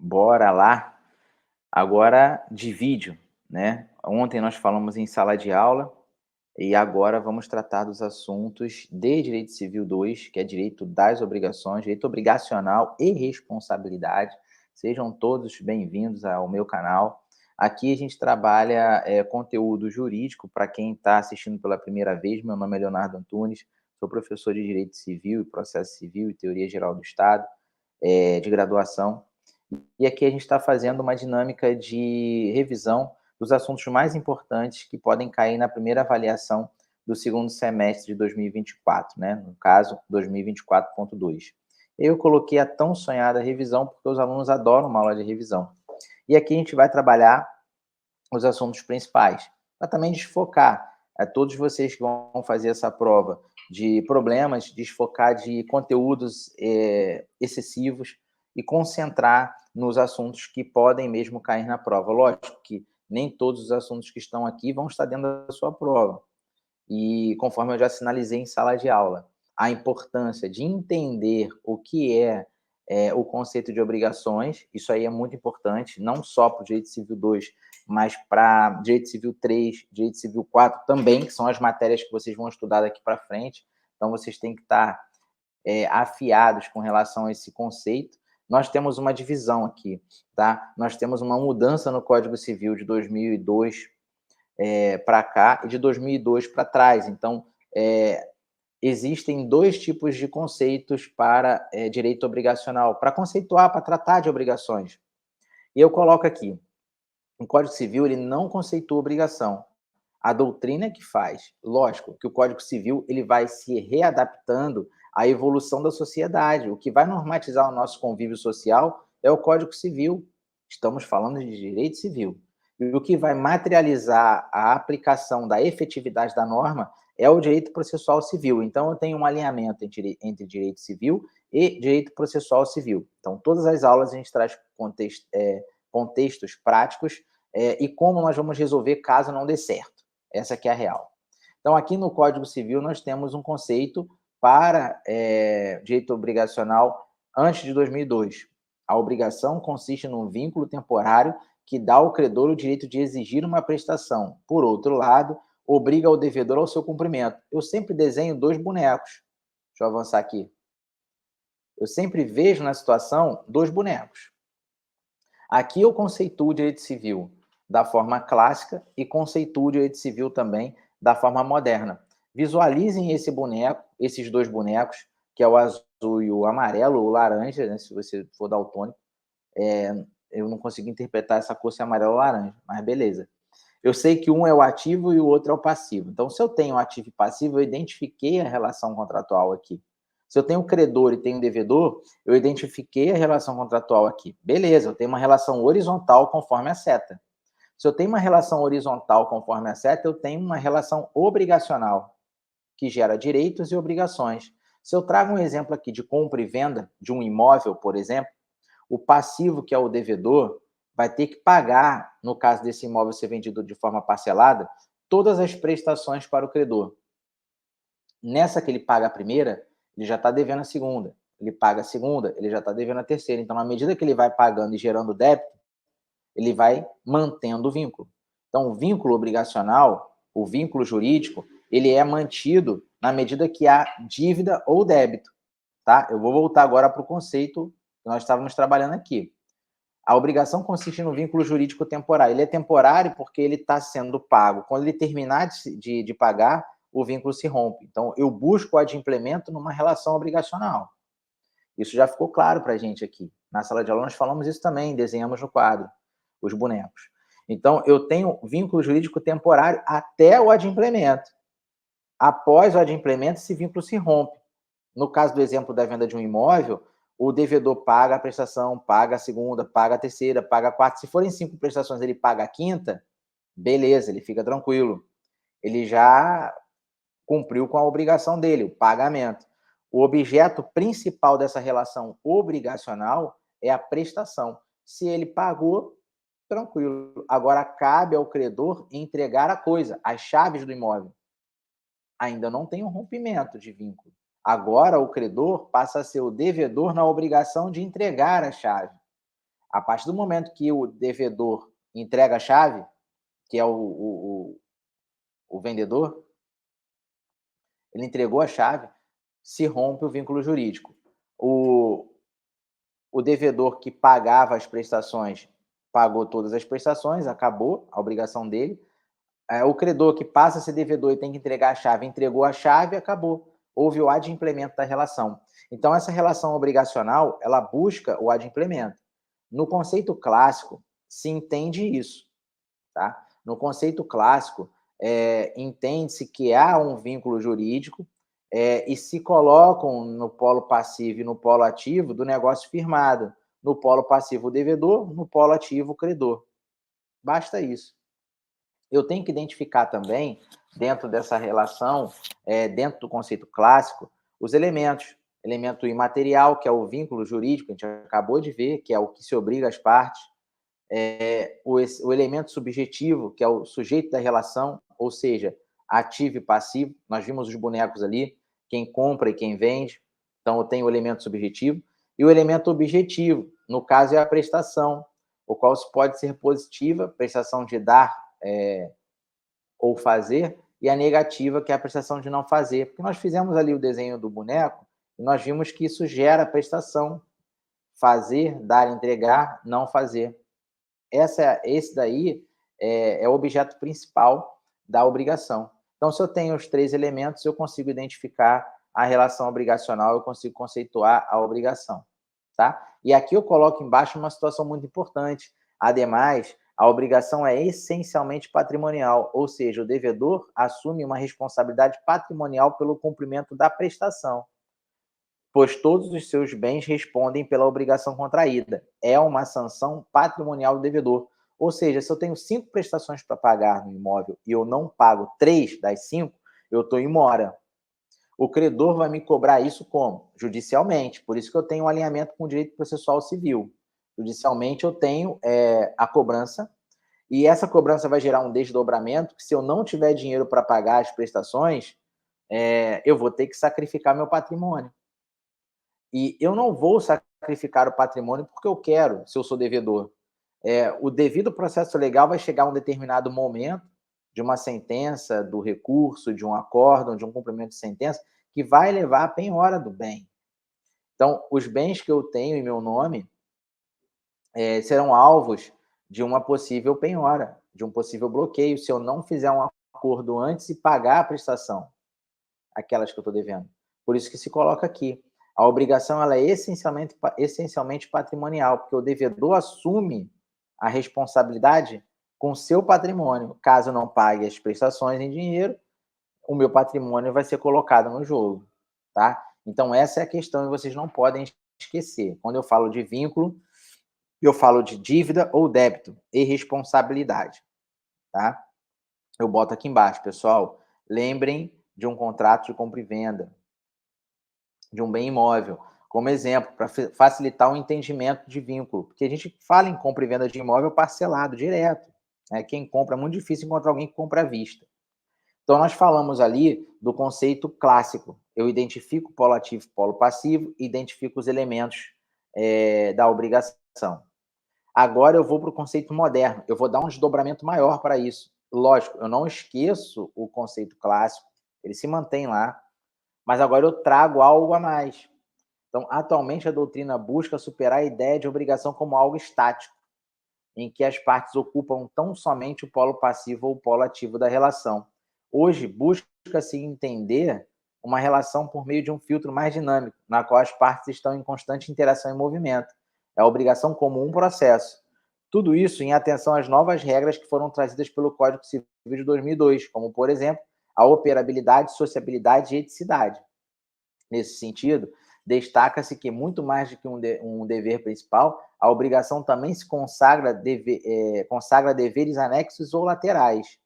Bora lá. Agora de vídeo, né. Ontem nós falamos em sala de aula e agora vamos tratar dos assuntos de Direito Civil 2, que é direito das obrigações, direito obrigacional e responsabilidade. Sejam todos bem-vindos ao meu canal. Aqui a gente trabalha, conteúdo jurídico para quem está assistindo pela primeira vez. Meu nome é Leonardo Antunes, sou professor de Direito Civil e Processo Civil e Teoria Geral do Estado, de graduação. E aqui a gente está fazendo uma dinâmica de revisão dos assuntos mais importantes que podem cair na primeira avaliação do segundo semestre de 2024, né? No caso, 2024.2. Eu coloquei a tão sonhada revisão porque os alunos adoram uma aula de revisão. E aqui a gente vai trabalhar os assuntos principais, para também desfocar a todos vocês que vão fazer essa prova de problemas, desfocar de conteúdos excessivos e concentrar nos assuntos que podem mesmo cair na prova. Lógico que nem todos os assuntos que estão aqui vão estar dentro da sua prova. E conforme eu já sinalizei em sala de aula, a importância de entender o que é o conceito de obrigações, isso aí é muito importante, não só para o Direito Civil 2, mas para Direito Civil 3, Direito Civil 4 também, que são as matérias que vocês vão estudar daqui para frente. Então, vocês têm que estar afiados com relação a esse conceito. Nós temos uma divisão aqui, tá? Nós temos uma mudança no Código Civil de 2002 para cá e de 2002 para trás. Então, existem dois tipos de conceitos para direito obrigacional, para conceituar, para tratar de obrigações. E eu coloco aqui, o Código Civil ele não conceitua obrigação. A doutrina é que faz. Lógico que o Código Civil ele vai se readaptando à evolução da sociedade. O que vai normatizar o nosso convívio social é o Código Civil. Estamos falando de direito civil. E o que vai materializar a aplicação da efetividade da norma é o direito processual civil. Então, eu tenho um alinhamento entre direito civil e direito processual civil. Então, todas as aulas a gente traz contextos práticos e como nós vamos resolver caso não dê certo. Essa que é a real. Então, aqui no Código Civil, nós temos um conceito para direito obrigacional antes de 2002. A obrigação consiste num vínculo temporário que dá ao credor o direito de exigir uma prestação. Por outro lado, obriga o devedor ao seu cumprimento. Eu sempre desenho dois bonecos. Deixa eu avançar aqui. Eu sempre vejo na situação dois bonecos. Aqui eu conceituo o direito civil da forma clássica e conceituo o direito civil também da forma moderna. Visualizem esse boneco, esses dois bonecos, que é o azul e o amarelo, ou laranja, né, se você for daltônico. Eu não consigo interpretar essa cor se é amarelo ou laranja, mas beleza. Eu sei que um é o ativo e o outro é o passivo. Então, se eu tenho ativo e passivo, eu identifiquei a relação contratual aqui. Se eu tenho credor e tenho devedor, eu identifiquei a relação contratual aqui. Beleza, eu tenho uma relação horizontal conforme a seta. Se eu tenho uma relação horizontal conforme a seta, eu tenho uma relação obrigacional, que gera direitos e obrigações. Se eu trago um exemplo aqui de compra e venda de um imóvel, por exemplo, o passivo, que é o devedor, vai ter que pagar, no caso desse imóvel ser vendido de forma parcelada, todas as prestações para o credor. Nessa que ele paga a primeira, ele já está devendo a segunda. Ele paga a segunda, ele já está devendo a terceira. Então, na medida que ele vai pagando e gerando débito, ele vai mantendo o vínculo. Então, o vínculo obrigacional, o vínculo jurídico, ele é mantido na medida que há dívida ou débito. Tá? Eu vou voltar agora para o conceito que nós estávamos trabalhando aqui. A obrigação consiste no vínculo jurídico temporário. Ele é temporário porque ele está sendo pago. Quando ele terminar de pagar, o vínculo se rompe. Então, eu busco o adimplemento numa relação obrigacional. Isso já ficou claro para a gente aqui. Na sala de aula nós falamos isso também, desenhamos no quadro, os bonecos. Então, eu tenho vínculo jurídico temporário até o adimplemento. Após o adimplemento, esse vínculo se rompe. No caso do exemplo da venda de um imóvel, o devedor paga a prestação, paga a segunda, paga a terceira, paga a quarta. Se forem 5 prestações, ele paga a quinta, beleza, ele fica tranquilo. Ele já cumpriu com a obrigação dele, o pagamento. O objeto principal dessa relação obrigacional é a prestação. Se ele pagou, tranquilo. Agora cabe ao credor entregar a coisa, as chaves do imóvel. Ainda não tem um rompimento de vínculo. Agora o credor passa a ser o devedor na obrigação de entregar a chave. A partir do momento que o devedor entrega a chave, que é o vendedor, ele entregou a chave, se rompe o vínculo jurídico. O, o devedor que pagava as prestações pagou todas as prestações, acabou a obrigação dele. O credor que passa a ser devedor e tem que entregar a chave, entregou a chave, acabou. Houve o adimplemento da relação. Então, essa relação obrigacional, ela busca o adimplemento. No conceito clássico, se entende isso. Tá? No conceito clássico, entende-se que há um vínculo jurídico e se colocam no polo passivo e no polo ativo do negócio firmado. No polo passivo, o devedor, no polo ativo, o credor. Basta isso. Eu tenho que identificar também, dentro dessa relação, dentro do conceito clássico, os elementos. Elemento imaterial, que é o vínculo jurídico, a gente acabou de ver, que é o que se obriga às partes. O elemento subjetivo, que é o sujeito da relação, ou seja, ativo e passivo. Nós vimos os bonecos ali, quem compra e quem vende. Então, eu tenho o elemento subjetivo. E o elemento objetivo, no caso, é a prestação, o qual pode ser positiva, prestação de dar ou fazer, e a negativa, que é a prestação de não fazer. Porque nós fizemos ali o desenho do boneco e nós vimos que isso gera prestação. Fazer, dar, entregar, não fazer. Esse daí é o objeto principal da obrigação. Então, se eu tenho os 3 elementos, eu consigo identificar a relação obrigacional, eu consigo conceituar a obrigação. Tá? E aqui eu coloco embaixo uma situação muito importante. Ademais, a obrigação é essencialmente patrimonial, ou seja, o devedor assume uma responsabilidade patrimonial pelo cumprimento da prestação, pois todos os seus bens respondem pela obrigação contraída. É uma sanção patrimonial do devedor. Ou seja, se eu tenho 5 prestações para pagar no imóvel e eu não pago 3 das 5, eu estou em mora. O credor vai me cobrar isso como? Judicialmente. Por isso que eu tenho um alinhamento com o direito processual civil. Judicialmente, eu tenho a cobrança, e essa cobrança vai gerar um desdobramento, que se eu não tiver dinheiro para pagar as prestações, eu vou ter que sacrificar meu patrimônio. E eu não vou sacrificar o patrimônio porque eu quero, se eu sou devedor. O devido processo legal vai chegar a um determinado momento de uma sentença, do recurso, de um acórdão, de um cumprimento de sentença, que vai levar à penhora do bem. Então, os bens que eu tenho em meu nome serão alvos de uma possível penhora, de um possível bloqueio, se eu não fizer um acordo antes e pagar a prestação, aquelas que eu estou devendo. Por isso que se coloca aqui. A obrigação ela é essencialmente patrimonial, porque o devedor assume a responsabilidade com seu patrimônio. Caso não pague as prestações em dinheiro, o meu patrimônio vai ser colocado no jogo, tá? Então, essa é a questão e vocês não podem esquecer. Quando eu falo de vínculo, eu falo de dívida ou débito e responsabilidade, tá? Eu boto aqui embaixo, pessoal. Lembrem de um contrato de compra e venda, de um bem imóvel, como exemplo, para facilitar o entendimento de vínculo. Porque a gente fala em compra e venda de imóvel parcelado, direto. Quem compra, é muito difícil encontrar alguém que compra à vista. Então, nós falamos ali do conceito clássico. Eu identifico polo ativo e polo passivo, identifico os elementos da obrigação. Agora eu vou para o conceito moderno. Eu vou dar um desdobramento maior para isso. Lógico, eu não esqueço o conceito clássico, ele se mantém lá, mas agora eu trago algo a mais. Então, atualmente, a doutrina busca superar a ideia de obrigação como algo estático, em que as partes ocupam tão somente o polo passivo ou o polo ativo da relação. Hoje, busca-se entender uma relação por meio de um filtro mais dinâmico, na qual as partes estão em constante interação e movimento. É a obrigação como um processo. Tudo isso em atenção às novas regras que foram trazidas pelo Código Civil de 2002, como, por exemplo, a operabilidade, sociabilidade e eticidade. Nesse sentido, destaca-se que, muito mais do que um dever principal, a obrigação também se consagra deveres anexos ou laterais.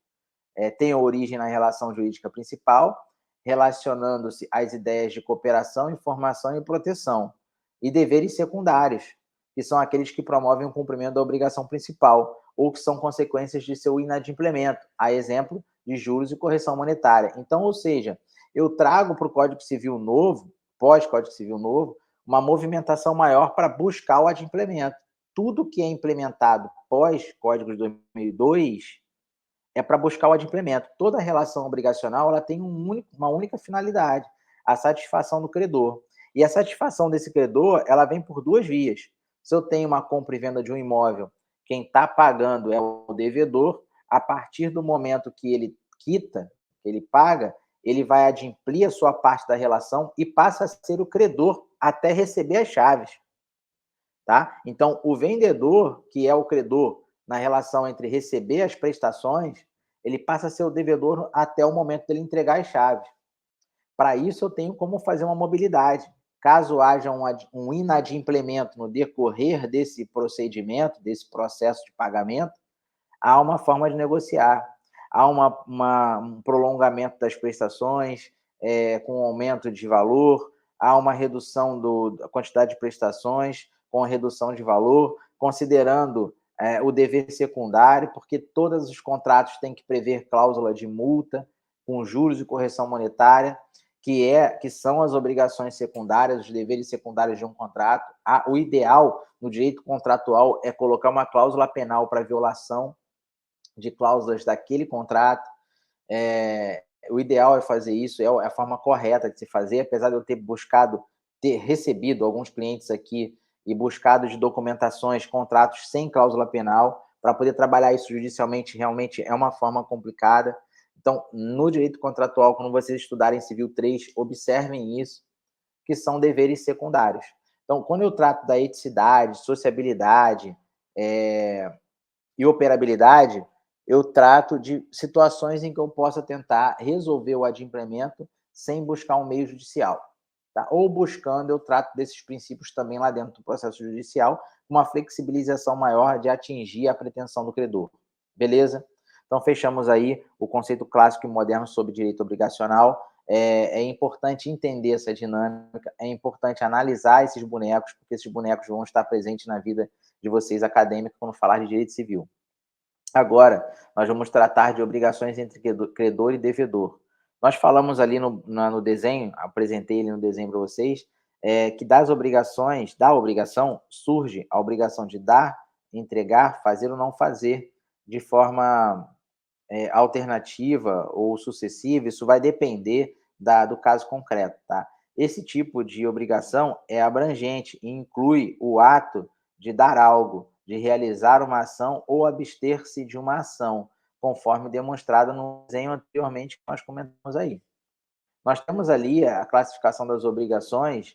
Tem origem na relação jurídica principal, relacionando-se às ideias de cooperação, informação e proteção, e deveres secundários, que são aqueles que promovem o cumprimento da obrigação principal, ou que são consequências de seu inadimplemento, a exemplo de juros e correção monetária. Então, ou seja, eu trago para o Código Civil novo, pós-Código Civil novo, uma movimentação maior para buscar o adimplemento. tudo que é implementado pós-Código de 2002 é para buscar o adimplemento. Toda relação obrigacional ela tem uma única finalidade, a satisfação do credor. E a satisfação desse credor ela vem por duas vias. Se eu tenho uma compra e venda de um imóvel, quem está pagando é o devedor, a partir do momento que ele quita, que ele paga, ele vai adimplir a sua parte da relação e passa a ser o credor até receber as chaves. Tá? Então, o vendedor, que é o credor na relação entre receber as prestações, ele passa a ser o devedor até o momento dele entregar as chaves. Para isso, eu tenho como fazer uma mobilidade. Caso haja um inadimplemento no decorrer desse procedimento, desse processo de pagamento, há uma forma de negociar. Há um prolongamento das prestações, com aumento de valor, há uma redução da quantidade de prestações, com a redução de valor, considerando o dever secundário, porque todos os contratos têm que prever cláusula de multa, com juros e correção monetária, que são as obrigações secundárias, os deveres secundários de um contrato. O ideal no direito contratual é colocar uma cláusula penal para violação de cláusulas daquele contrato. O ideal é fazer isso, é a forma correta de se fazer, apesar de eu ter recebido alguns clientes aqui e buscado de documentações, contratos sem cláusula penal, para poder trabalhar isso judicialmente, realmente é uma forma complicada. Então, no direito contratual, quando vocês estudarem Civil 3, observem isso, que são deveres secundários. Então, quando eu trato da eticidade, sociabilidade e operabilidade, eu trato de situações em que eu possa tentar resolver o adimplemento sem buscar um meio judicial. Tá? Ou buscando, eu trato desses princípios também lá dentro do processo judicial, uma flexibilização maior de atingir a pretensão do credor. Beleza? Então, fechamos aí o conceito clássico e moderno sobre direito obrigacional. É importante entender essa dinâmica, é importante analisar esses bonecos, porque esses bonecos vão estar presentes na vida de vocês acadêmicos quando falar de direito civil. Agora, nós vamos tratar de obrigações entre credor e devedor. Nós falamos ali no desenho, apresentei ele no desenho para vocês, que da obrigação, surge a obrigação de dar, entregar, fazer ou não fazer, de forma alternativa ou sucessiva, isso vai depender do caso concreto, tá? Esse tipo de obrigação é abrangente e inclui o ato de dar algo, de realizar uma ação ou abster-se de uma ação, conforme demonstrado no desenho anteriormente que nós comentamos aí. Nós temos ali a classificação das obrigações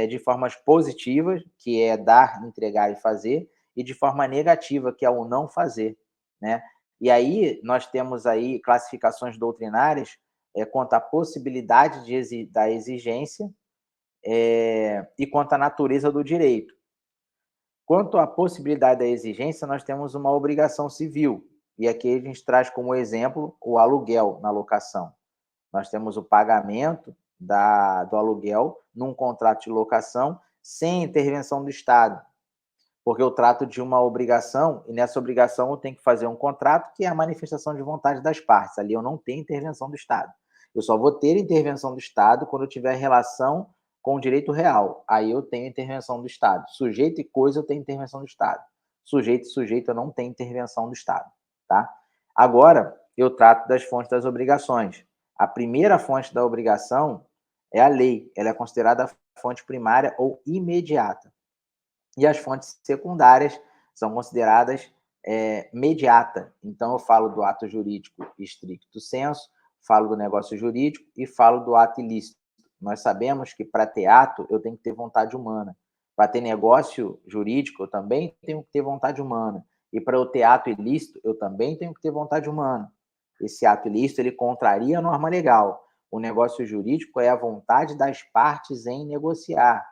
de formas positivas, que é dar, entregar e fazer, e de forma negativa, que é o não fazer, né? E aí nós temos aí classificações doutrinárias quanto à possibilidade da exigência e quanto à natureza do direito. Quanto à possibilidade da exigência, nós temos uma obrigação civil, e aqui a gente traz como exemplo o aluguel na locação. Nós temos o pagamento do aluguel num contrato de locação sem intervenção do Estado, porque eu trato de uma obrigação e nessa obrigação eu tenho que fazer um contrato que é a manifestação de vontade das partes. Ali eu não tenho intervenção do Estado. Eu só vou ter intervenção do Estado quando eu tiver relação com o direito real. Aí eu tenho intervenção do Estado. Sujeito e coisa eu tenho intervenção do Estado. Sujeito e sujeito eu não tenho intervenção do Estado, tá? Agora, eu trato das fontes das obrigações. A primeira fonte da obrigação é a lei. Ela é considerada a fonte primária ou imediata. E as fontes secundárias são consideradas mediata. Então, eu falo do ato jurídico estricto sensu, falo do negócio jurídico e falo do ato ilícito. Nós sabemos que para ter ato, eu tenho que ter vontade humana. Para ter negócio jurídico, eu também tenho que ter vontade humana. E para eu ter ato ilícito, eu também tenho que ter vontade humana. Esse ato ilícito, ele contraria a norma legal. O negócio jurídico é a vontade das partes em negociar.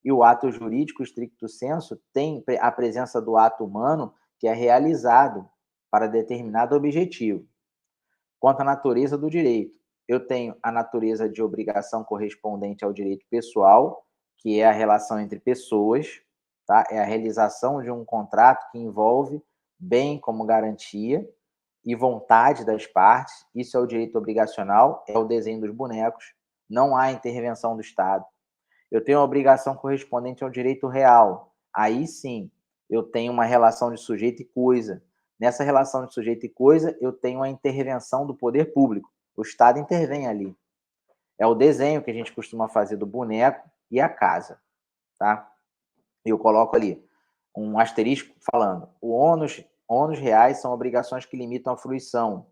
E o ato jurídico stricto sensu tem a presença do ato humano que é realizado para determinado objetivo. Quanto à natureza do direito, eu tenho a natureza de obrigação correspondente ao direito pessoal, que é a relação entre pessoas, tá? É a realização de um contrato que envolve bem como garantia e vontade das partes. Isso é o direito obrigacional, é o desenho dos bonecos, não há intervenção do Estado. Eu tenho a obrigação correspondente ao direito real. Aí sim, eu tenho uma relação de sujeito e coisa. Nessa relação de sujeito e coisa, eu tenho a intervenção do poder público. O Estado intervém ali. É o desenho que a gente costuma fazer do boneco e a casa, tá? E eu coloco ali um asterisco falando: o ônus reais são obrigações que limitam a fruição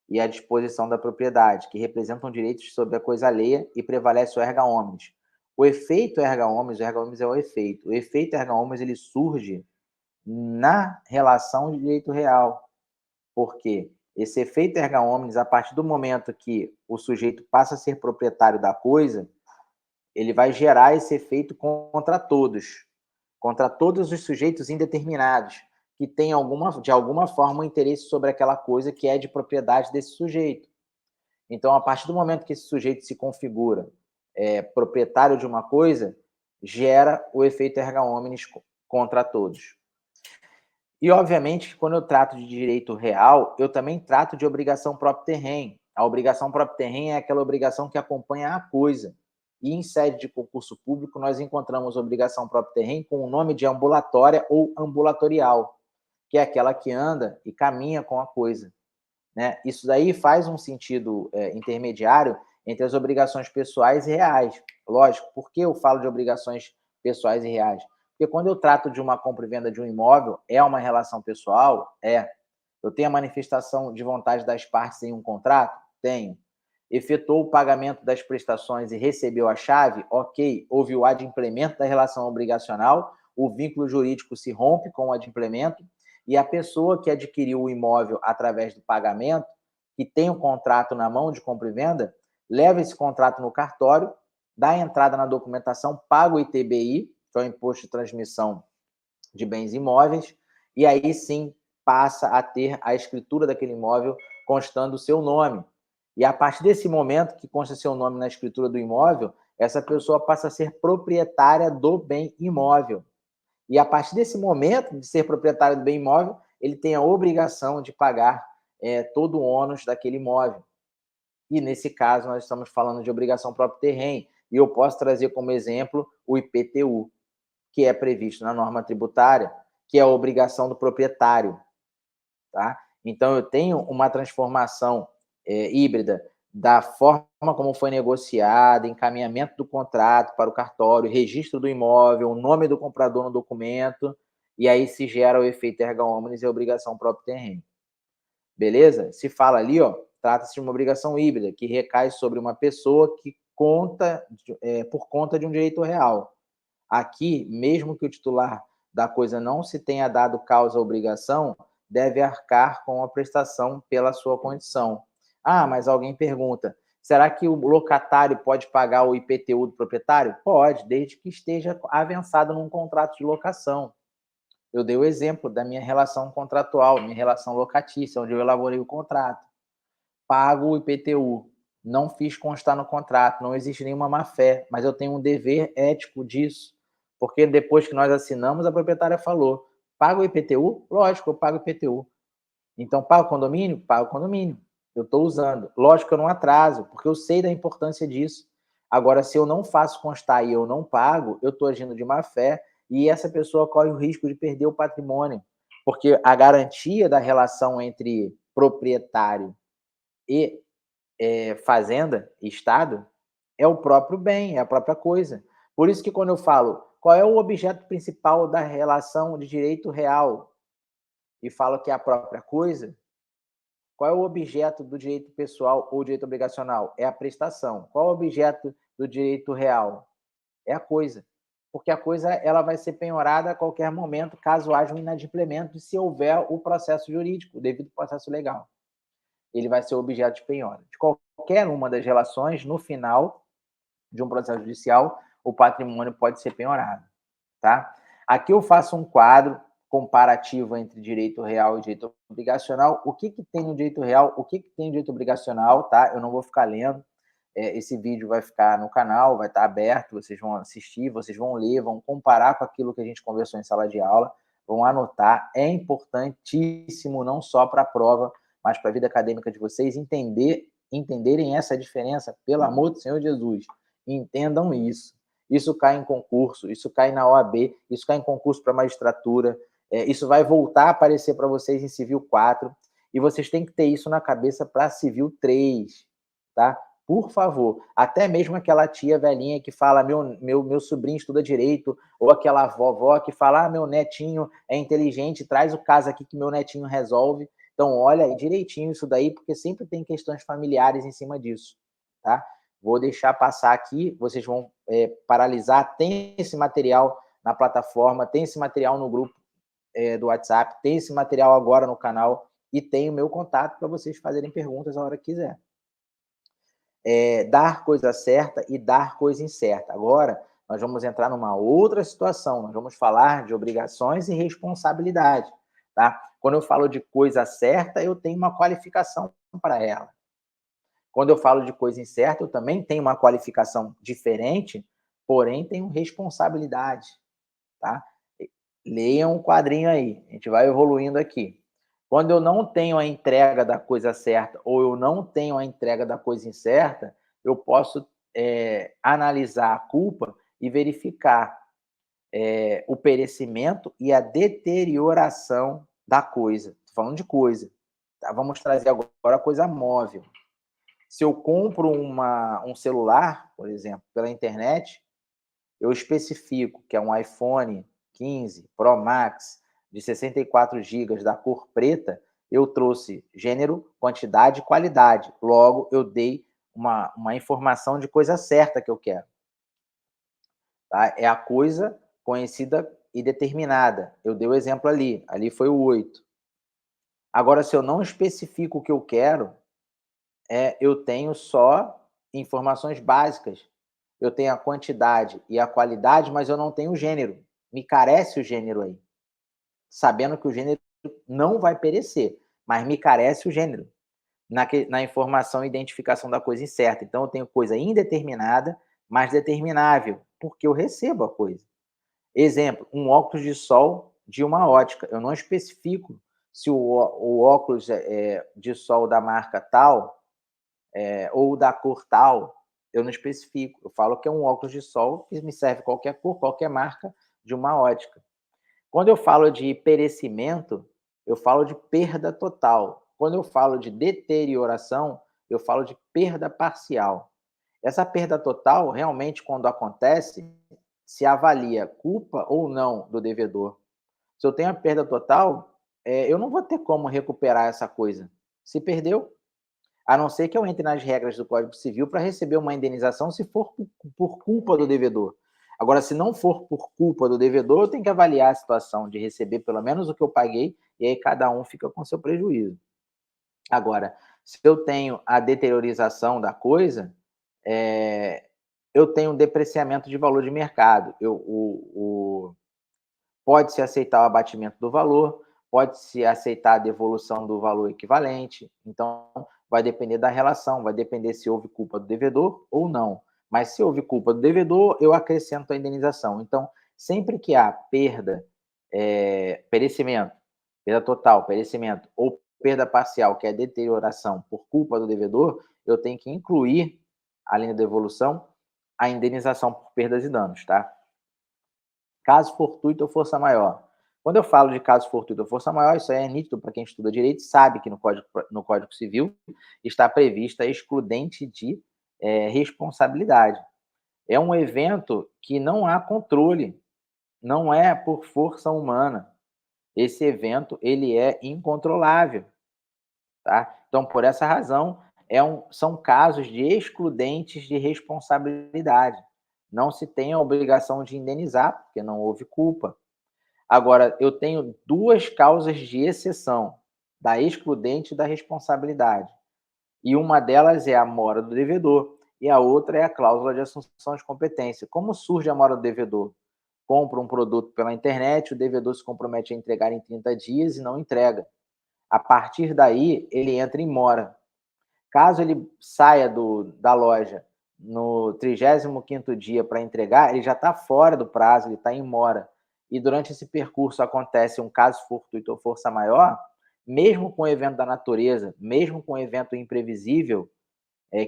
e a disposição da propriedade, que representam direitos sobre a coisa alheia e prevalece o erga omnes. O efeito erga omnes é o efeito erga omnes ele surge na relação de direito real, porque esse efeito erga omnes, a partir do momento que o sujeito passa a ser proprietário da coisa, ele vai gerar esse efeito contra todos os sujeitos indeterminados que têm de alguma forma um interesse sobre aquela coisa que é de propriedade desse sujeito. Então, a partir do momento que esse sujeito se configura proprietário de uma coisa, gera o efeito erga omnes contra todos. E, obviamente, quando eu trato de direito real, eu também trato de obrigação próprio terreno. A obrigação próprio terreno é aquela obrigação que acompanha a coisa. E em sede de concurso público, nós encontramos obrigação próprio terreno com o nome de ambulatória ou ambulatorial, que é aquela que anda e caminha com a coisa. Né? Isso daí faz um sentido intermediário entre as obrigações pessoais e reais. Lógico, por que eu falo de obrigações pessoais e reais? Porque quando eu trato de uma compra e venda de um imóvel, é uma relação pessoal? É. Eu tenho a manifestação de vontade das partes em um contrato? Tenho. Efetuou o pagamento das prestações e recebeu a chave? Ok. Houve o adimplemento da relação obrigacional, o vínculo jurídico se rompe com o adimplemento, e a pessoa que adquiriu o imóvel através do pagamento, que tem um contrato na mão de compra e venda, leva esse contrato no cartório, dá entrada na documentação, paga o ITBI, que é o Imposto de Transmissão de Bens Imóveis, e aí sim passa a ter a escritura daquele imóvel constando o seu nome. E a partir desse momento que consta seu nome na escritura do imóvel, essa pessoa passa a ser proprietária do bem imóvel. E a partir desse momento de ser proprietário do bem imóvel, ele tem a obrigação de pagar todo o ônus daquele imóvel. E nesse caso, nós estamos falando de obrigação próprio terreno. E eu posso trazer como exemplo o IPTU, que é previsto na norma tributária, que é a obrigação do proprietário. Tá? Então, eu tenho uma transformação híbrida da forma como foi negociada, encaminhamento do contrato para o cartório, registro do imóvel, o nome do comprador no documento, e aí se gera o efeito erga omnes e a obrigação próprio terreno. Beleza? Se fala ali, ó, trata-se de uma obrigação híbrida, que recai sobre uma pessoa que por conta de um direito real. Aqui, mesmo que o titular da coisa não se tenha dado causa à obrigação, deve arcar com a prestação pela sua condição. Ah, mas alguém pergunta, será que o locatário pode pagar o IPTU do proprietário? Pode, desde que esteja avançado num contrato de locação. Eu dei o exemplo da minha relação contratual, minha relação locatícia, onde eu elaborei o contrato. Pago o IPTU, não fiz constar no contrato, não existe nenhuma má-fé, mas eu tenho um dever ético disso, porque depois que nós assinamos, a proprietária falou, paga o IPTU? Lógico, eu pago o IPTU. Então, paga o condomínio? Paga o condomínio. Eu estou usando. Lógico que eu não atraso, porque eu sei da importância disso. Agora, se eu não faço constar e eu não pago, eu estou agindo de má fé e essa pessoa corre o risco de perder o patrimônio, porque a garantia da relação entre proprietário e fazenda, Estado, é o próprio bem, é a própria coisa. Por isso que quando eu falo qual é o objeto principal da relação de direito real e falo que é a própria coisa, qual é o objeto do direito pessoal ou direito obrigacional? É a prestação. Qual é o objeto do direito real? É a coisa. Porque a coisa ela vai ser penhorada a qualquer momento, caso haja um inadimplemento e se houver o processo jurídico, o devido processo legal. Ele vai ser objeto de penhora. De qualquer uma das relações, no final de um processo judicial, o patrimônio pode ser penhorado. Tá? Aqui eu faço um quadro comparativo entre direito real e direito obrigacional. O que tem no direito real, o que tem no direito obrigacional, tá? Eu não vou ficar lendo. Esse vídeo vai ficar no canal, vai estar aberto, vocês vão assistir, vocês vão ler, vão comparar com aquilo que a gente conversou em sala de aula, vão anotar. É importantíssimo, não só para a prova, mas para a vida acadêmica de vocês, entenderem essa diferença, pelo amor do Senhor Jesus. Entendam isso. Isso cai em concurso, isso cai na OAB, isso cai em concurso para magistratura, Isso vai voltar a aparecer para vocês em Civil 4, e vocês têm que ter isso na cabeça para Civil 3, tá? Por favor. Até mesmo aquela tia velhinha que fala: meu sobrinho estuda direito, ou aquela vovó que fala: meu netinho é inteligente, traz o caso aqui que meu netinho resolve. Então, olha aí direitinho isso daí, porque sempre tem questões familiares em cima disso, tá? Vou deixar passar aqui, vocês vão paralisar. Tem esse material na plataforma, tem esse material no grupo do WhatsApp, tem esse material agora no canal e tem o meu contato para vocês fazerem perguntas a hora que quiser. Dar coisa certa e dar coisa incerta. Agora, nós vamos entrar numa outra situação, nós vamos falar de obrigações e responsabilidade, tá? Quando eu falo de coisa certa, eu tenho uma qualificação para ela. Quando eu falo de coisa incerta, eu também tenho uma qualificação diferente, porém tenho responsabilidade, tá? Leiam um quadrinho aí, a gente vai evoluindo aqui. Quando eu não tenho a entrega da coisa certa ou eu não tenho a entrega da coisa incerta, eu posso analisar a culpa e verificar o perecimento e a deterioração da coisa. Estou falando de coisa. Tá? Vamos trazer agora a coisa móvel. Se eu compro um celular, por exemplo, pela internet, eu especifico que é um iPhone 15 Pro Max de 64 GB da cor preta, eu trouxe gênero, quantidade e qualidade. Logo, eu dei uma informação de coisa certa que eu quero. Tá? É a coisa conhecida e determinada. Eu dei o exemplo ali foi o 8. Agora, se eu não especifico o que eu quero, eu tenho só informações básicas. Eu tenho a quantidade e a qualidade, mas eu não tenho o gênero. Me carece o gênero aí. Sabendo que o gênero não vai perecer, mas me carece o gênero na informação e identificação da coisa incerta. Então, eu tenho coisa indeterminada, mas determinável, porque eu recebo a coisa. Exemplo, um óculos de sol de uma ótica. Eu não especifico se o óculos de sol da marca tal ou da cor tal, eu não especifico. Eu falo que é um óculos de sol que me serve qualquer cor, qualquer marca de uma ótica. Quando eu falo de perecimento, eu falo de perda total. Quando eu falo de deterioração, eu falo de perda parcial. Essa perda total, realmente, quando acontece, se avalia culpa ou não do devedor. Se eu tenho a perda total, eu não vou ter como recuperar essa coisa. Se perdeu, a não ser que eu entre nas regras do Código Civil para receber uma indenização se for por culpa do devedor. Agora, se não for por culpa do devedor, eu tenho que avaliar a situação de receber pelo menos o que eu paguei, e aí cada um fica com seu prejuízo. Agora, se eu tenho a deteriorização da coisa, eu tenho um depreciamento de valor de mercado. Pode-se aceitar o abatimento do valor, pode-se aceitar a devolução do valor equivalente. Então, vai depender da relação, vai depender se houve culpa do devedor ou não. Mas se houve culpa do devedor, eu acrescento a indenização. Então, sempre que há perda, perecimento, perda total, perecimento, ou perda parcial, que é deterioração por culpa do devedor, eu tenho que incluir, além da devolução, a indenização por perdas e danos, tá? Caso fortuito ou força maior. Quando eu falo de caso fortuito ou força maior, isso aí é nítido para quem estuda direito, sabe que no Código Civil está prevista a excludente de responsabilidade. É um evento que não há controle, não é por força humana. Esse evento ele é incontrolável, tá? Então, por essa razão, são casos de excludentes de responsabilidade. Não se tem a obrigação de indenizar, porque não houve culpa. Agora, eu tenho duas causas de exceção, da excludente e da responsabilidade. E uma delas é a mora do devedor, e a outra é a cláusula de assunção de competência. Como surge a mora do devedor? Compra um produto pela internet, o devedor se compromete a entregar em 30 dias e não entrega. A partir daí, ele entra em mora. Caso ele saia da loja no 35º dia para entregar, ele já está fora do prazo, ele está em mora. E durante esse percurso acontece um caso fortuito ou força maior, mesmo com o evento da natureza, mesmo com o evento imprevisível,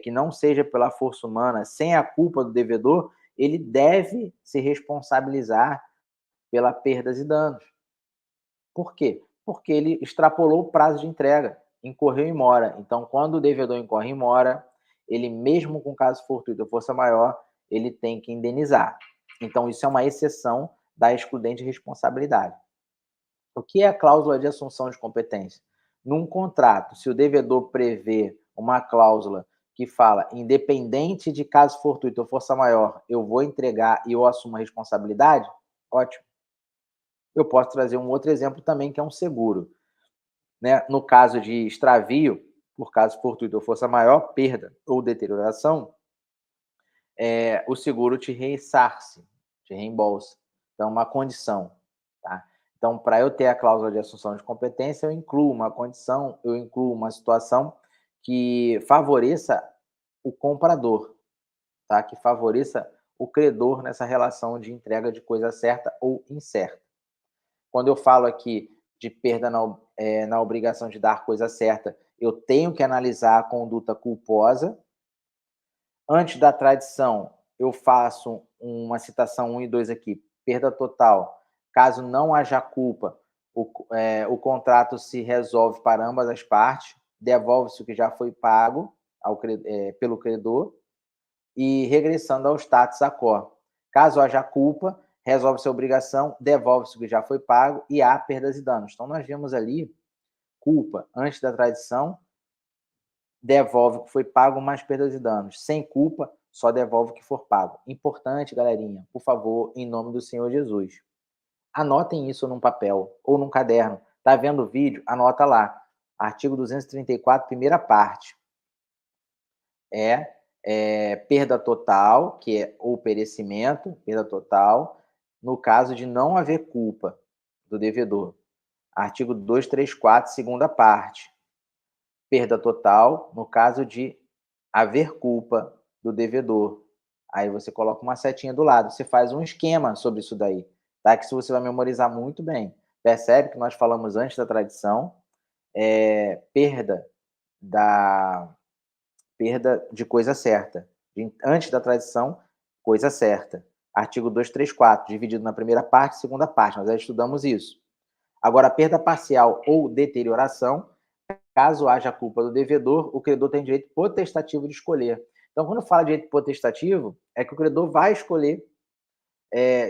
que não seja pela força humana, sem a culpa do devedor, ele deve se responsabilizar pela perdas e danos. Por quê? Porque ele extrapolou o prazo de entrega, incorreu em mora. Então, quando o devedor incorre em mora, ele mesmo com caso fortuito ou força maior, ele tem que indenizar. Então, isso é uma exceção da excludente responsabilidade. O que é a cláusula de assunção de competência? Num contrato, se o devedor prevê uma cláusula que fala, independente de caso fortuito ou força maior, eu vou entregar e eu assumo a responsabilidade, ótimo. Eu posso trazer um outro exemplo também, que é um seguro. Né? No caso de extravio, por caso fortuito ou força maior, perda ou deterioração, o seguro te ressarce, te reembolsa. Então, uma condição. Tá? Então, para eu ter a cláusula de assunção de competência, eu incluo uma condição, eu incluo uma situação que favoreça o comprador, tá? Que favoreça o credor nessa relação de entrega de coisa certa ou incerta. Quando eu falo aqui de perda na obrigação de dar coisa certa, eu tenho que analisar a conduta culposa. Antes da tradição, eu faço uma citação 1 e 2 aqui, perda total. Caso não haja culpa, o contrato se resolve para ambas as partes, devolve-se o que já foi pago pelo credor e regressando ao status quo. Caso haja culpa, resolve-se a obrigação, devolve-se o que já foi pago e há perdas e danos. Então, nós vemos ali culpa antes da tradição, devolve o que foi pago mais perdas e danos. Sem culpa, só devolve o que for pago. Importante, galerinha, por favor, em nome do Senhor Jesus. Anotem isso num papel ou num caderno. Tá vendo o vídeo? Anota lá. Artigo 234, primeira parte. Perda total, que é ou perecimento, perda total, no caso de não haver culpa do devedor. Artigo 234, segunda parte. Perda total, no caso de haver culpa do devedor. Aí você coloca uma setinha do lado, você faz um esquema sobre isso daí, tá? Que se você vai memorizar muito bem. Percebe que nós falamos antes da tradição, perda da perda de coisa certa. Antes da tradição, coisa certa. Artigo 234, dividido na primeira parte e segunda parte, nós já estudamos isso. Agora, perda parcial ou deterioração, caso haja culpa do devedor, o credor tem direito potestativo de escolher. Então, quando fala direito potestativo, é que o credor vai escolher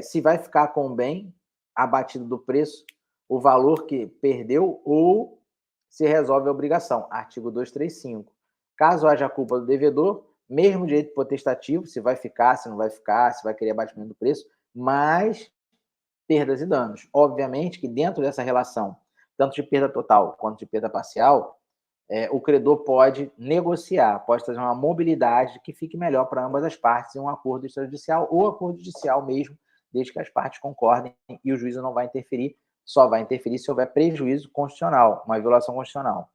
se vai ficar com o bem abatido do preço, o valor que perdeu ou se resolve a obrigação. Artigo 235. Caso haja culpa do devedor, mesmo direito potestativo, se vai ficar, se não vai ficar, se vai querer abatimento do preço, mas perdas e danos. Obviamente que dentro dessa relação, tanto de perda total quanto de perda parcial, o credor pode negociar, pode trazer uma mobilidade que fique melhor para ambas as partes em um acordo extrajudicial ou acordo judicial mesmo, desde que as partes concordem e o juízo não vai interferir, só vai interferir se houver prejuízo constitucional, uma violação constitucional.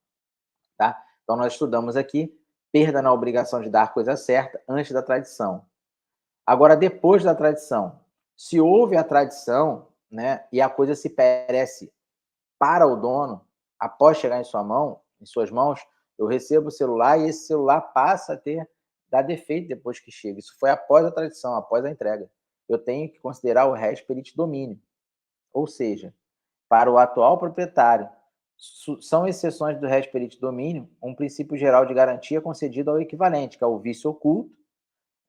Tá? Então, nós estudamos aqui perda na obrigação de dar coisa certa antes da tradição. Agora, depois da tradição, se houve a tradição, né, e a coisa se perece para o dono, após chegar em suas mãos, eu recebo o celular e esse celular passa a dar defeito depois que chega. Isso foi após a tradição, após a entrega. Eu tenho que considerar o res perite domínio. Ou seja, para o atual proprietário, são exceções do res perite domínio um princípio geral de garantia concedido ao equivalente, que é o vício oculto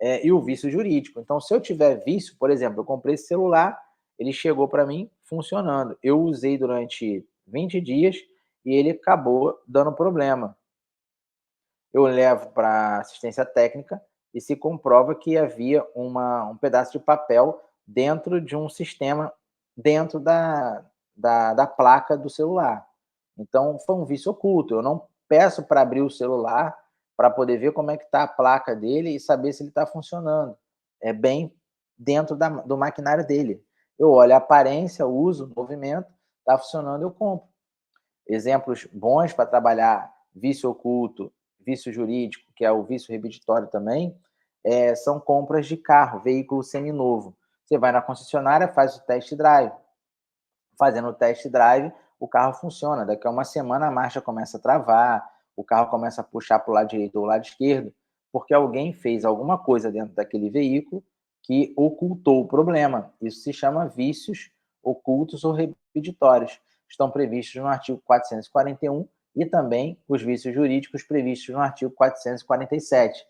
e o vício jurídico. Então, se eu tiver vício, por exemplo, eu comprei esse celular, ele chegou para mim funcionando. Eu usei durante 20 dias e ele acabou dando problema. Eu levo para assistência técnica e se comprova que havia um pedaço de papel dentro de um sistema, dentro da placa do celular. Então, foi um vício oculto. Eu não peço para abrir o celular para poder ver como é que está a placa dele e saber se ele está funcionando. É bem dentro do maquinário dele. Eu olho a aparência, o uso, o movimento, está funcionando, eu compro. Exemplos bons para trabalhar vício oculto, vício jurídico, que é o vício repetitório também, são compras de carro, veículo seminovo. Você vai na concessionária, faz o test drive. Fazendo o test drive, o carro funciona. Daqui a uma semana a marcha começa a travar, o carro começa a puxar para o lado direito ou o lado esquerdo, porque alguém fez alguma coisa dentro daquele veículo que ocultou o problema. Isso se chama vícios ocultos ou repetitórios. estão previstos no artigo 441 e também os vícios jurídicos previstos no artigo 447.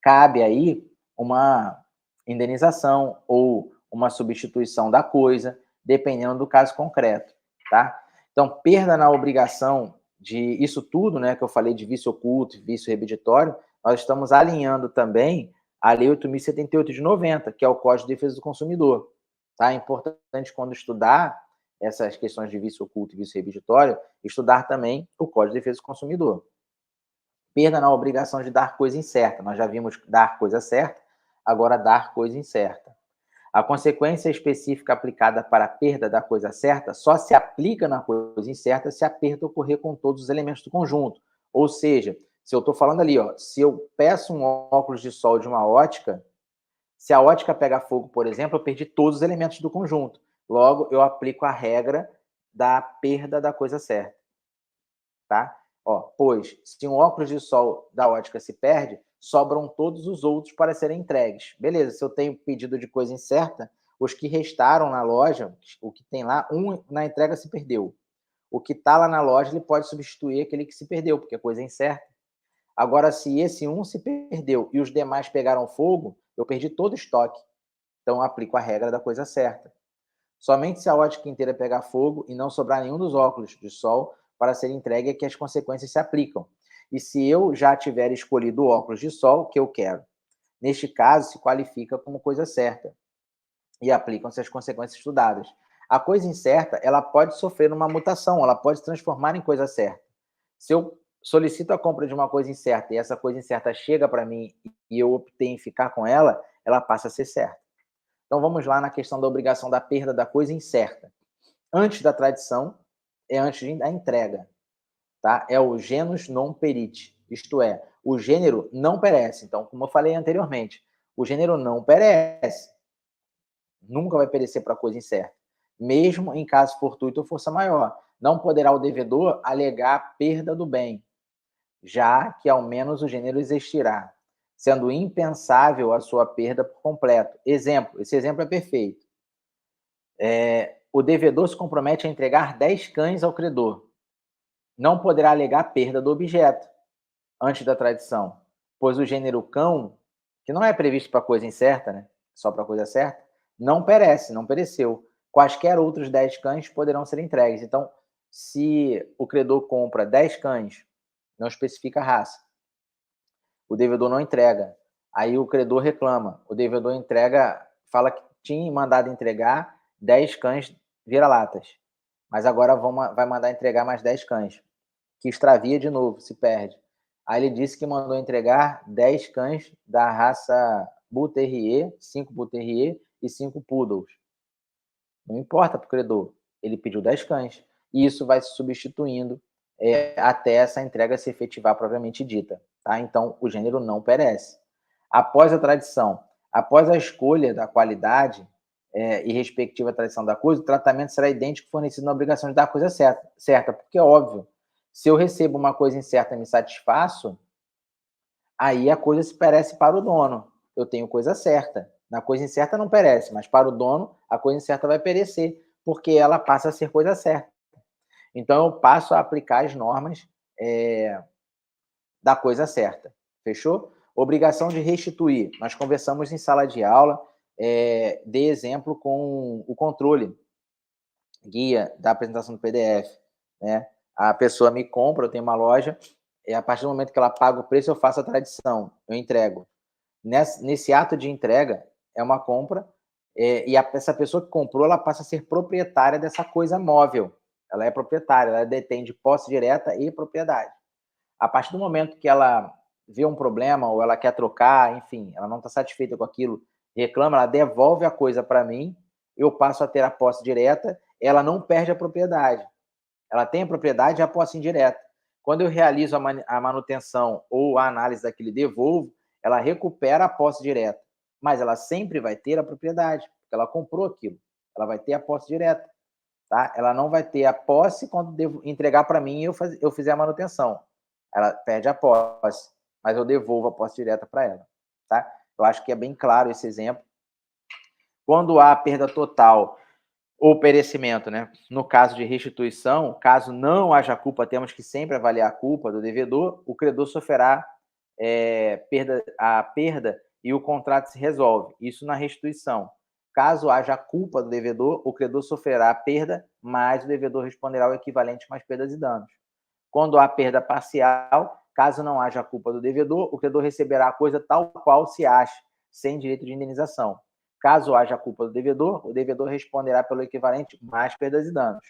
Cabe aí uma indenização ou uma substituição da coisa, dependendo do caso concreto, tá? Então, perda na obrigação de isso tudo, né, que eu falei de vício oculto, vício remediatório, nós estamos alinhando também a Lei 8.078 de 90, que é o Código de Defesa do Consumidor. Tá? É importante, quando estudar essas questões de vício oculto e vício remediatório, estudar também o Código de Defesa do Consumidor. Perda na obrigação de dar coisa incerta. Nós já vimos dar coisa certa, agora dar coisa incerta. A consequência específica aplicada para a perda da coisa certa só se aplica na coisa incerta se a perda ocorrer com todos os elementos do conjunto. Ou seja, se eu estou falando ali, ó, se eu peço um óculos de sol de uma ótica, se a ótica pega fogo, por exemplo, eu perdi todos os elementos do conjunto. Logo, eu aplico a regra da perda da coisa certa. Tá? Ó, pois, se um óculos de sol da ótica se perde, sobram todos os outros para serem entregues. Beleza, se eu tenho pedido de coisa incerta, os que restaram na loja, o que tem lá, um na entrega se perdeu. O que está lá na loja, ele pode substituir aquele que se perdeu, porque é coisa incerta. Agora, se esse um se perdeu e os demais pegaram fogo, eu perdi todo o estoque. Então, eu aplico a regra da coisa certa. Somente se a ótica inteira pegar fogo e não sobrar nenhum dos óculos de sol para ser entregue é que as consequências se aplicam. E se eu já tiver escolhido o óculos de sol que eu quero, neste caso se qualifica como coisa certa e aplicam-se as consequências estudadas. A coisa incerta, ela pode sofrer uma mutação, ela pode se transformar em coisa certa. Se eu solicito a compra de uma coisa incerta e essa coisa incerta chega para mim e eu optei em ficar com ela, ela passa a ser certa. Então vamos lá na questão da obrigação da perda da coisa incerta. Antes da tradição, é antes da entrega. Tá? É o genus non perit, isto é, o gênero não perece. Então, como eu falei anteriormente, o gênero não perece. Nunca vai perecer para coisa incerta. Mesmo em caso fortuito ou força maior. Não poderá o devedor alegar perda do bem, já que ao menos o gênero existirá, sendo impensável a sua perda por completo. Exemplo, esse exemplo é perfeito. O devedor se compromete a entregar 10 cães ao credor. Não poderá alegar perda do objeto antes da tradição, pois o gênero cão, que não é previsto para coisa incerta, né? Só para coisa certa, não perece, não pereceu. Quaisquer outros 10 cães poderão ser entregues. Então, se o credor compra 10 cães, não especifica a raça, o devedor não entrega. Aí o credor reclama. O devedor entrega, fala que tinha mandado entregar 10 cães vira-latas, mas agora vai mandar entregar mais 10 cães, que extravia de novo, se perde. Aí ele disse que mandou entregar 10 cães da raça Bull Terrier, 5 Bull Terrier e 5 Poodles. Não importa para o credor, ele pediu 10 cães. E isso vai se substituindo até essa entrega se efetivar propriamente dita. Tá? Então, o gênero não perece. Após a tradição, após a escolha da qualidade e respectiva tradição da coisa, o tratamento será idêntico fornecido na obrigação de dar a coisa certa, porque é óbvio, se eu recebo uma coisa incerta e me satisfaço, aí a coisa se perece para o dono. Eu tenho coisa certa. Na coisa incerta não perece, mas para o dono, a coisa incerta vai perecer, porque ela passa a ser coisa certa. Então, eu passo a aplicar as normas da coisa certa. Fechou? Obrigação de restituir. Nós conversamos em sala de aula, dei exemplo com o controle, guia da apresentação do PDF. Né? A pessoa me compra, eu tenho uma loja, e a partir do momento que ela paga o preço, eu faço a tradição, eu entrego. Nesse ato de entrega, é uma compra, e essa pessoa que comprou, ela passa a ser proprietária dessa coisa móvel. Ela é proprietária, ela detém de posse direta e propriedade. A partir do momento que ela vê um problema ou ela quer trocar, enfim, ela não está satisfeita com aquilo, reclama, ela devolve a coisa para mim, eu passo a ter a posse direta, ela não perde a propriedade. Ela tem a propriedade e a posse indireta. Quando eu realizo a manutenção ou a análise daquele devolvo, ela recupera a posse direta, mas ela sempre vai ter a propriedade, porque ela comprou aquilo. Ela vai ter a posse direta. Tá? Ela não vai ter a posse quando devo entregar para mim e eu fizer a manutenção. Ela perde a posse, mas eu devolvo a posse direta para ela. Tá? Eu acho que é bem claro esse exemplo. Quando há perda total ou perecimento, né? No caso de restituição, caso não haja culpa, temos que sempre avaliar a culpa do devedor, o credor sofrerá a perda e o contrato se resolve. Isso na restituição. Caso haja culpa do devedor, o credor sofrerá a perda, mas o devedor responderá o equivalente mais perdas e danos. Quando há perda parcial, caso não haja culpa do devedor, o credor receberá a coisa tal qual se acha, sem direito de indenização. Caso haja culpa do devedor, o devedor responderá pelo equivalente mais perdas e danos.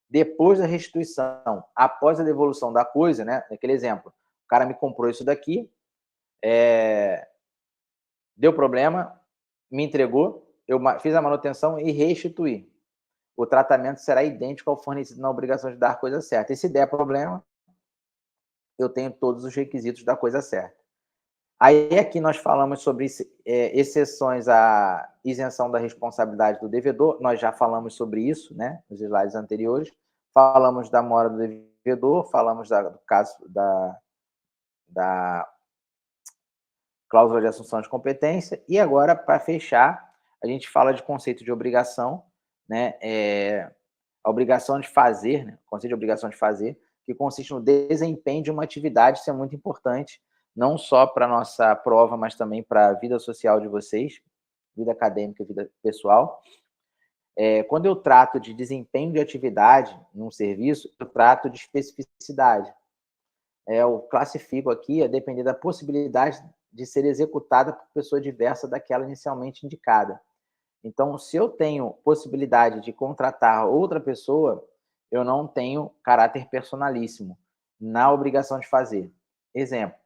Depois da restituição, após a devolução da coisa, né? Naquele exemplo, o cara me comprou isso daqui, deu problema, me entregou, eu fiz a manutenção e restituí. O tratamento será idêntico ao fornecido na obrigação de dar a coisa certa. E se der problema, eu tenho todos os requisitos da coisa certa. Aí aqui nós falamos sobre exceções à isenção da responsabilidade do devedor, nós já falamos sobre isso, né, nos slides anteriores, falamos da mora do devedor, falamos do caso da cláusula de assunção de competência, e agora, para fechar, a gente fala de conceito de obrigação, né, a obrigação de fazer, né, o conceito de obrigação de fazer, que consiste no desempenho de uma atividade, isso é muito importante, não só para a nossa prova, mas também para a vida social de vocês, vida acadêmica, vida pessoal. Quando eu trato de desempenho de atividade num serviço, eu trato de especificidade. Eu classifico aqui a depender da possibilidade de ser executada por pessoa diversa daquela inicialmente indicada. Então, se eu tenho possibilidade de contratar outra pessoa, eu não tenho caráter personalíssimo na obrigação de fazer. Exemplo,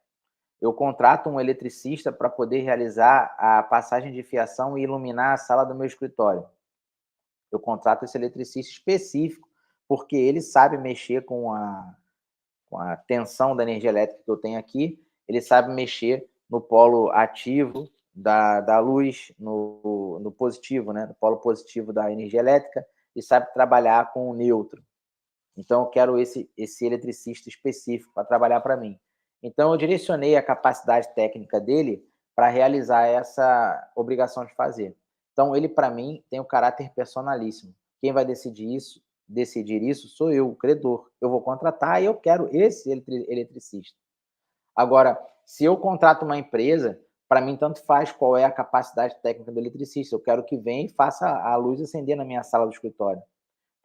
eu contrato um eletricista para poder realizar a passagem de fiação e iluminar a sala do meu escritório. Eu contrato esse eletricista específico, porque ele sabe mexer com a tensão da energia elétrica que eu tenho aqui, ele sabe mexer no polo ativo da luz, no positivo, né? No polo positivo da energia elétrica, e sabe trabalhar com o neutro. Então, eu quero esse eletricista específico para trabalhar para mim. Então, eu direcionei a capacidade técnica dele para realizar essa obrigação de fazer. Então, ele, para mim, tem um caráter personalíssimo. Quem vai decidir isso sou eu, o credor. Eu vou contratar e eu quero esse eletricista. Agora, se eu contrato uma empresa, para mim tanto faz qual é a capacidade técnica do eletricista. Eu quero que venha e faça a luz acender na minha sala do escritório.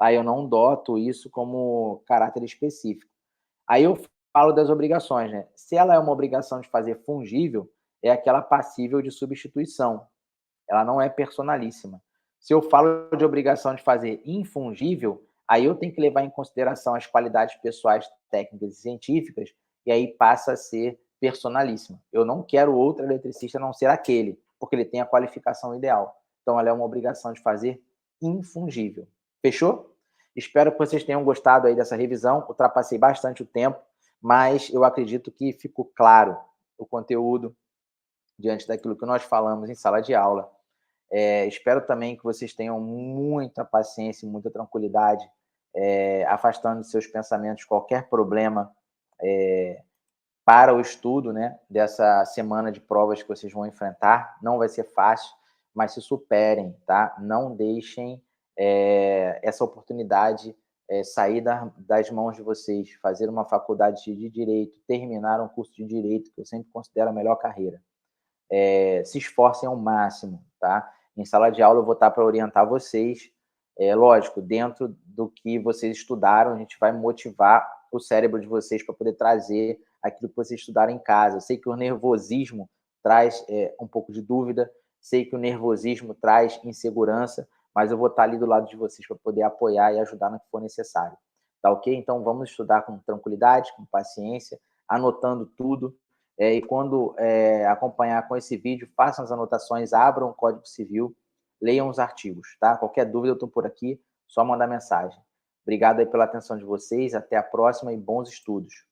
Aí eu não doto isso como caráter específico. Aí eu falo das obrigações, né? Se ela é uma obrigação de fazer fungível, é aquela passível de substituição. Ela não é personalíssima. Se eu falo de obrigação de fazer infungível, aí eu tenho que levar em consideração as qualidades pessoais, técnicas e científicas, e aí passa a ser personalíssima. Eu não quero outro eletricista a não ser aquele, porque ele tem a qualificação ideal. Então, ela é uma obrigação de fazer infungível. Fechou? Espero que vocês tenham gostado aí dessa revisão. Ultrapassei bastante o tempo, mas eu acredito que ficou claro o conteúdo diante daquilo que nós falamos em sala de aula. Espero também que vocês tenham muita paciência e muita tranquilidade, afastando de seus pensamentos qualquer problema para o estudo, né, dessa semana de provas que vocês vão enfrentar. Não vai ser fácil, mas se superem, tá? Não deixem essa oportunidade sair das mãos de vocês, fazer uma faculdade de Direito, terminar um curso de Direito, que eu sempre considero a melhor carreira. Se esforcem ao máximo, tá? Em sala de aula eu vou estar para orientar vocês, lógico, dentro do que vocês estudaram, a gente vai motivar o cérebro de vocês para poder trazer aquilo que vocês estudaram em casa. Eu sei que o nervosismo traz um pouco de dúvida, sei que o nervosismo traz insegurança, mas eu vou estar ali do lado de vocês para poder apoiar e ajudar no que for necessário. Tá ok? Então vamos estudar com tranquilidade, com paciência, anotando tudo. E quando acompanhar com esse vídeo, façam as anotações, abram o Código Civil, leiam os artigos, tá? Qualquer dúvida eu estou por aqui, só mandar mensagem. Obrigado aí pela atenção de vocês, até a próxima e bons estudos.